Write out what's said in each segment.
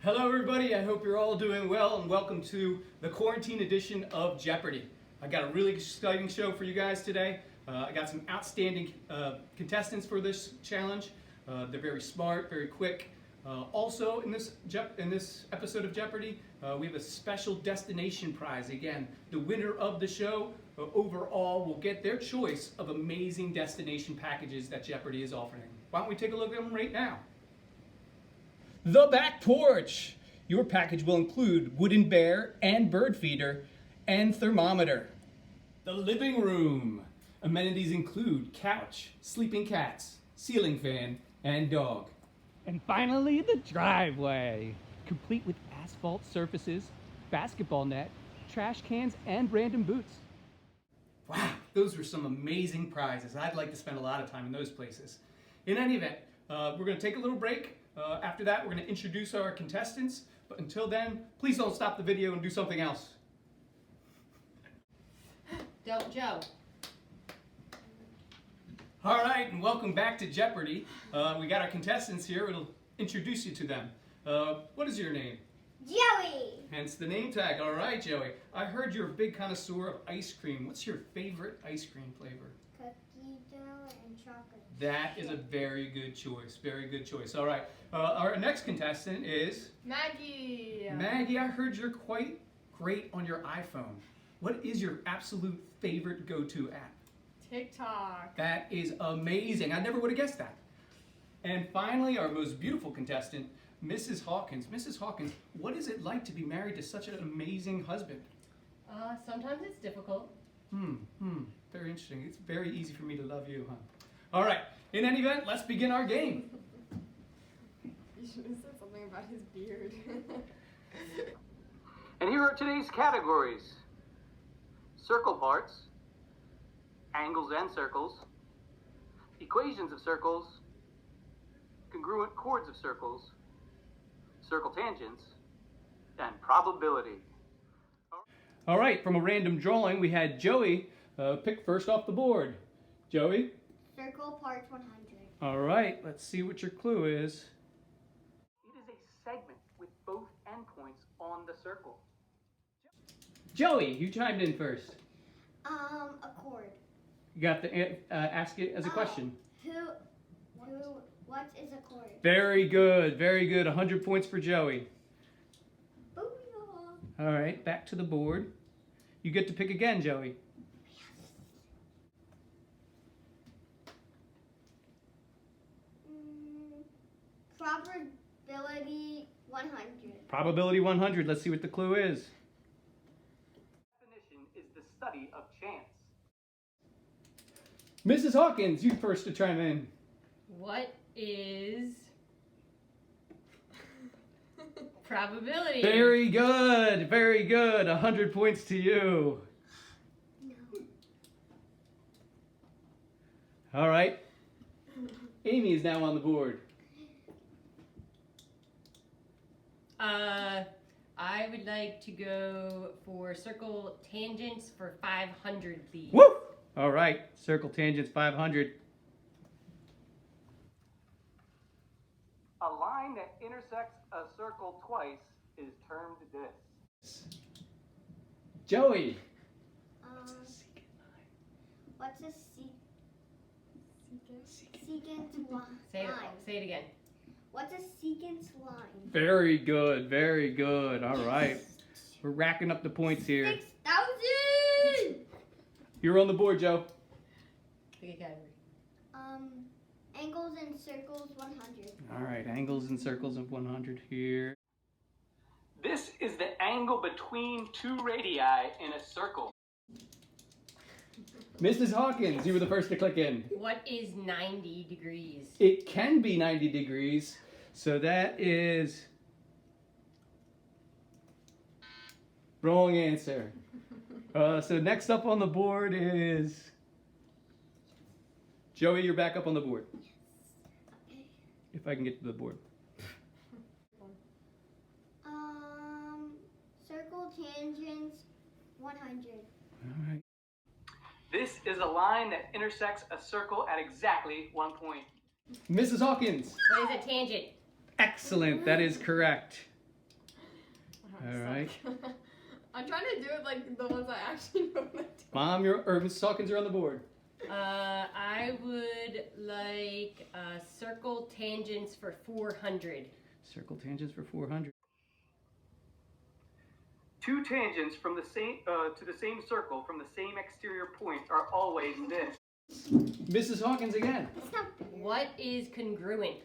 Hello everybody, I hope you're all doing well and welcome to the quarantine edition of Jeopardy! I got a really exciting show for you guys today. I got some outstanding contestants for this challenge. They're very smart, very quick. Also in this episode of Jeopardy! We have a special destination prize. Again, the winner of the show overall will get their choice of amazing destination packages that Jeopardy! Is offering. Why don't we take a look at them right now? The back porch. Your package will include wooden bear and bird feeder and thermometer. The living room. Amenities include couch, sleeping cats, ceiling fan, and dog. And finally, the driveway, complete with asphalt surfaces, basketball net, trash cans, and random boots. Wow, those were some amazing prizes. I'd like to spend a lot of time in those places. In any event, we're going to take a little break. After that, we're going to introduce our contestants. But until then, please don't stop the video and do something else. Don't Joe. All right, and welcome back to Jeopardy! We got our contestants here. We'll introduce you to them. What is your name? Joey! Hence the name tag. All right, Joey. I heard you're a big connoisseur of ice cream. What's your favorite ice cream flavor? Cookie dough and chocolate. That is a very good choice. Very good choice. All right. Our next contestant is Maggie. Maggie. I heard you're quite great on your iPhone. What is your absolute favorite go-to app? TikTok. That is amazing. I never would have guessed that. And finally, our most beautiful contestant, Mrs. Hawkins. Mrs. Hawkins, what is it like to be married to such an amazing husband? Sometimes it's difficult. Very interesting. It's very easy for me to love you, huh? All right. In any event, let's begin our game. You should have said something about his beard. And here are today's categories. Circle parts, angles and circles, equations of circles, congruent chords of circles, circle tangents, and probability. All right, from a random drawing, we had Joey pick first off the board. Joey? Circle parts 100. All right, let's see what your clue is. It is a segment with both endpoints on the circle. Joey, you chimed in first. A chord. You got to ask it as a question. What is a chord? Very good, very good. 100 points for Joey. Booyah. All right, back to the board. You get to pick again, Joey. Probability 100. Probability 100. Let's see what the clue is. Definition is the study of chance. Mrs. Hawkins, you first to chime in. What is probability? Very good, very good. 100 points to you. No. All right. Amy is now on the board. I would like to go for circle tangents for 500, please. Woo! All right, circle tangents 500. A line that intersects a circle twice is termed this. Joey. What's a secant line? Say it again. What's a secant line? Very good, very good. All right. We're racking up the points here. 6,000! You're on the board, Joe. Pick a category. Angles and circles 100. All right, angles and circles of 100 here. This is the angle between two radii in a circle. Mrs. Hawkins, you were the first to click in. What is 90 degrees? It can be 90 degrees, so that is wrong answer. So next up on the board is Joey. You're back up on the board. If I can get to the board. Circle tangents 100. All right. This is a line that intersects a circle at exactly 1 point. Mrs. Hawkins. What is a tangent? Excellent, that is correct. All right. I'm trying to do it like the ones I actually know how to do. Mom, or Mrs. Hawkins are on the board. I would like circle tangents for 400. Circle tangents for 400. Two tangents from the same to the same circle from the same exterior point are always this. Mrs. Hawkins again. That's not fair. What is congruent?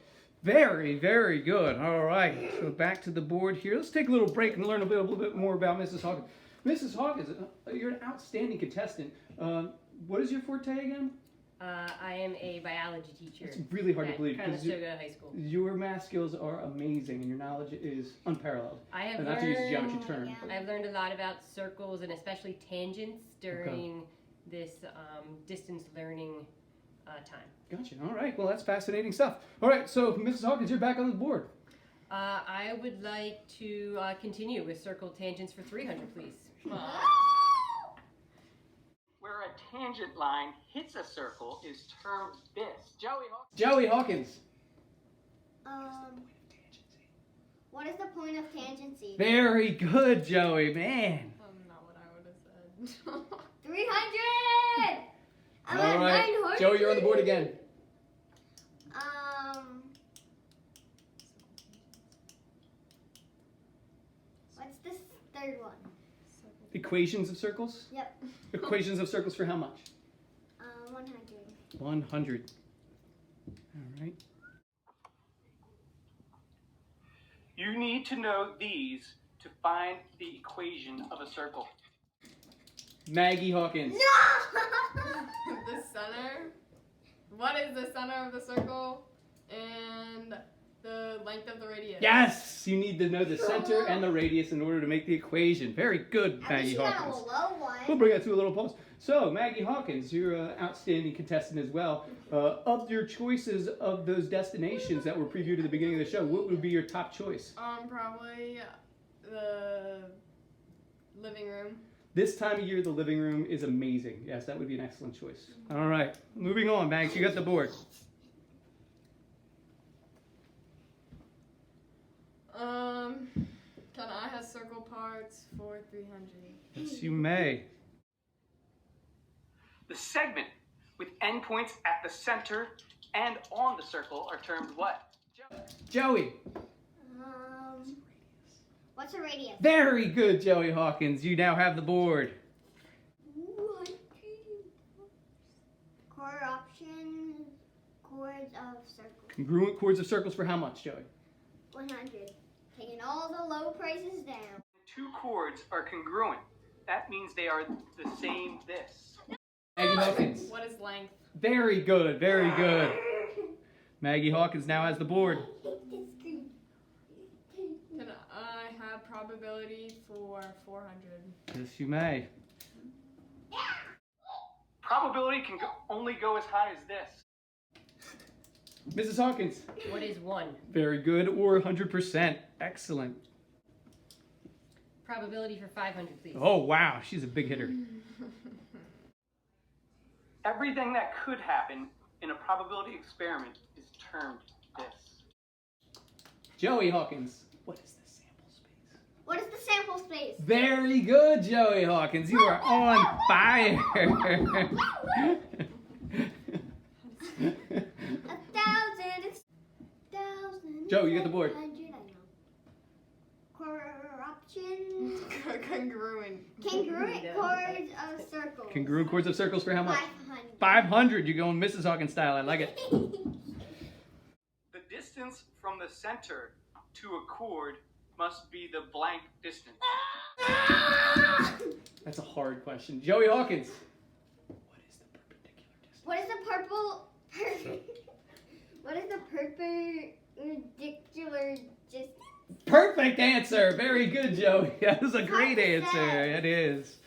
Very, very good. All right, so back to the board here. Let's take a little break and learn a little bit more about Mrs. Hawkins. Mrs. Hawkins, you're an outstanding contestant. What is your forte again? I am a biology teacher. It's really hard to at believe because Conestoga High School. your math skills are amazing and your knowledge is unparalleled. I have And not to use a learned, geometry term. Yeah. I've learned a lot about circles and especially tangents during this distance learning time. Gotcha. All right. Well, that's fascinating stuff. All right. So, Mrs. Hawkins, you're back on the board. I would like to continue with circle tangents for 300, please. Where a tangent line hits a circle is termed this. Joey Hawkins. What is the point of tangency? Very good, Joey. Man. Not what I would have said. 300! I'm All at right. 900. Joey, you're on the board again. What's this third one? Equations of circles? Yep. Equations of circles for how much? 100. 100. All right. You need to know these to find the equation of a circle. Maggie Hawkins. No! The center. What is the center of the circle? And the length of the radius. Yes, you need to know the center and the radius in order to make the equation. Very good, At least Maggie you got a Hawkins. low one. We'll bring that to a little pause. So, Maggie Hawkins, you're an outstanding contestant as well. Of your choices of those destinations that were previewed at the beginning of the show, what would be your top choice? Probably the living room. This time of year, the living room is amazing. Yes, that would be an excellent choice. All right, moving on, Mags. You got the board. Can I have circle parts for 300? Yes, you may. The segment with endpoints at the center and on the circle are termed what? Joey. What's a radius? Very good, Joey Hawkins. You now have the board. Chord option, chords of circles. Congruent chords of circles for how much, Joey? 100. Taking all the low prices down. Two chords are congruent. That means they are the same this. Maggie Hawkins. What is length? Very good, very good. Maggie Hawkins now has the board. Can I have probability for 400? Yes, you may. Probability can only go as high as this. Mrs. Hawkins. What is 1? Very good, or 100%. Excellent. Probability for 500, please. Oh, wow, she's a big hitter. Everything that could happen in a probability experiment is termed this. Joey Hawkins. What is the sample space? What is the sample space? Very good, Joey Hawkins. You are on fire. 1,000. 1,000. Joe, you get the board. 100, I know. Corruption. Congruent. Congruent chords of circles. Congruent chords of circles for how much? 500. 500. You're going Mrs. Hawkins style. I like it. The distance from the center to a chord must be the blank distance. That's a hard question. Joey Hawkins. What is the perpendicular distance? What is the purple? What is the perpendicular distance? Perfect answer. Very good, Joey. That is a great Hard to answer. say. It is.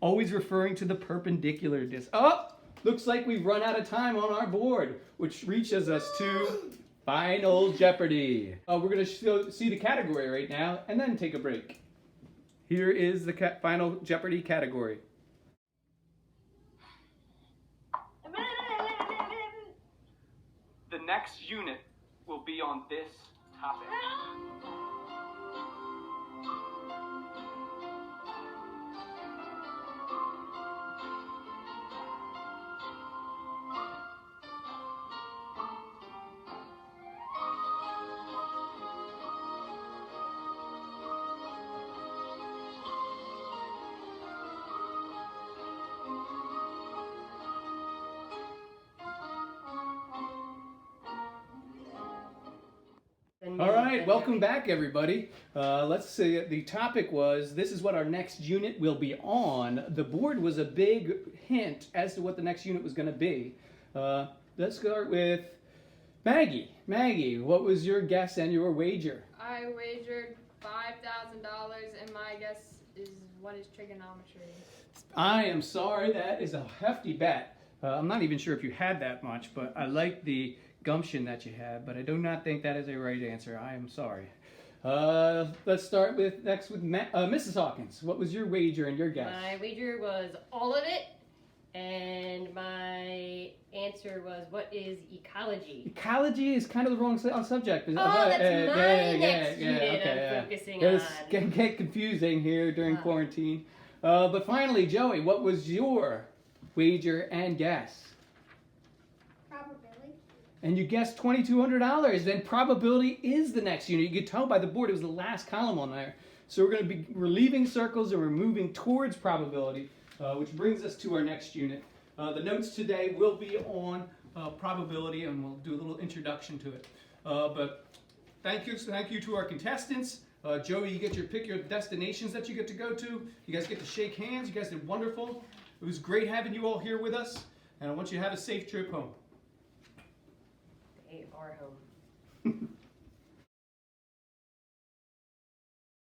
Always referring to the perpendicular distance. Oh, looks like we've run out of time on our board, which reaches us to Final Jeopardy. We're going to see the category right now and then take a break. Here is the Final Jeopardy category. The next unit will be on this topic. 10 All minutes right, welcome anyway. back, everybody. Let's see. The topic was, this is what our next unit will be on. The board was a big hint as to what the next unit was going to be. Let's start with Maggie. Maggie, what was your guess and your wager? I wagered $5,000, and my guess is what is trigonometry? I am sorry, that is a hefty bet. I'm not even sure if you had that much, but I like the gumption that you had, but I do not think that is a right answer. I am sorry. Let's start with Mrs. Hawkins. What was your wager and your guess? My wager was all of it, and my answer was, what is ecology? Ecology is kind of the wrong subject. Oh, that's my next unit I'm focusing on. It's get confusing here during quarantine. But finally, Joey, what was your wager and guess? Probability. And you guessed $2,200. Then probability is the next unit. You could tell by the board it was the last column on there. So we're leaving circles and we're moving towards probability, which brings us to our next unit. The notes today will be on probability, and we'll do a little introduction to it. But thank you to our contestants. Joey, you get to pick your destinations that you get to go to. You guys get to shake hands. You guys did wonderful. It was great having you all here with us, and I want you to have a safe trip home. They are home.